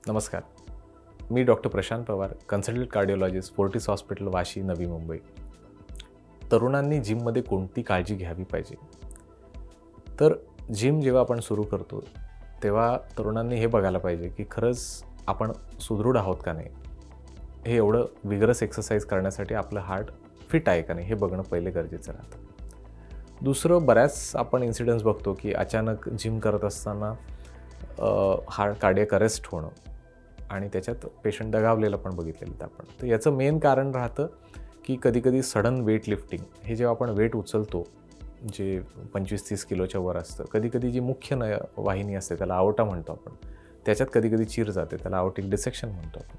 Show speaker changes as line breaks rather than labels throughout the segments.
नमस्कार. मी doctor Prashant Pawar, consultant cardiologist, Fortis hospital, Vashi, Navi Mumbai. तरुणांनी जिममध्ये कोणती काळजी घ्यावी पाहिजे? तर जिम जेव्हा आपण सुरू करतो, तेव्हा तरुणांनी हे बघायला पाहिजे की खरंच आपण सुदृढ आहोत का नाही? हे एवढं विगरस एक्सरसाइज करण्यासाठी आपलं हार्ट फिट आहे का नाही? हे बघणं पहिले गरजेचं राहतं. दुसरं, बऱ्याच आपण इन्सिडेंट्स बघतो की अचानक जिम करत असताना हार्ट कार्डियक अरेस्ट होणं आणि त्याच्यात पेशंट दगावलेलं पण बघितलेलं आपण. तर याचं मेन कारण राहतं की कधी-कधी सडन वेट लिफ्टिंग, हे जेव्हा आपण वेट उचलतो, जे 25-30 किलोच्या वर असतं, कधी-कधी जी मुख्य वाहिनी असते, त्याला अओर्टा म्हणतो आपण, त्याच्यात कधी-कधी चीर जाते, त्याला अओर्टिक डिसेक्शन म्हणतो आपण.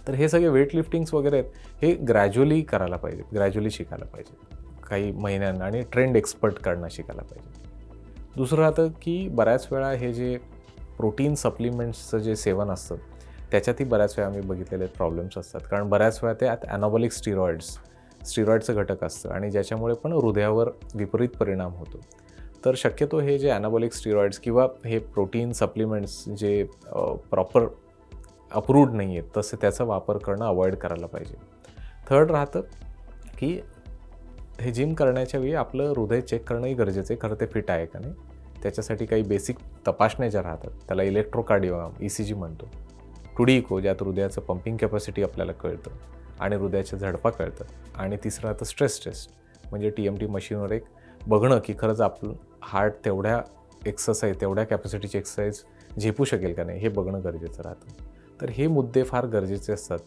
तर हे सगळे वेट लिफ्टिंग्स वगैरे आहेत, हे ग्रॅज्युअली करायला पाहिजे, ग्रॅज्युअली शिकायला पाहिजे, काही महिन्यांना, आणि ट्रेंड एक्सपर्टकडनं शिकायला पाहिजे. दुसरं राहतं की बऱ्याच वेळा हे जे प्रोटीन सप्लिमेंट्सचं जे सेवन असतं, त्याच्यातही बऱ्याच वेळा आम्ही बघितलेले प्रॉब्लेम्स असतात. कारण बऱ्याच वेळा त्यात ॲनाबॉलिक स्टिरॉइड्सचं घटक असतं आणि ज्याच्यामुळे पण हृदयावर विपरीत परिणाम होतो. तर शक्यतो हे जे ॲनाबॉलिक स्टिरॉइड्स किंवा हे प्रोटीन सप्लिमेंट्स जे प्रॉपर अप्रूव्ड नाही आहेत, तसं त्याचा वापर करणं अवॉइड करायला पाहिजे. थर्ड राहतं की हे जिम करण्याच्या वेळी आपलं हृदय चेक करणंही गरजेचं आहे, खरं ते फिट आहे का नाही. त्याच्यासाठी काही बेसिक तपासण्या ज्या राहतात, त्याला इलेक्ट्रोकार्डिओग्राम, ECG म्हणतो. टुडी इको, ज्यात हृदयाचं पंपिंग कॅपॅसिटी आपल्याला कळतं आणि हृदयाच्या झडपा कळतं. आणि तिसरं राहतं स्ट्रेस टेस्ट, म्हणजे TMT मशीनवर एक बघणं की खरंच आपलं हार्ट तेवढ्या कॅपॅसिटीची एक्सरसाइज झेपू शकेल का नाही, हे बघणं गरजेचं राहतं. तर हे मुद्दे फार गरजेचे असतात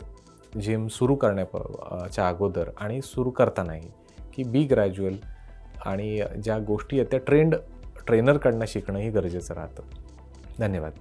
जिम सुरू करण्याच्या अगोदर आणि सुरू करतानाही, की बी ग्रॅज्युअल, आणि ज्या गोष्टी आहेत त्या ट्रेनरकडनं शिकणंही गरजेचं राहतं. धन्यवाद.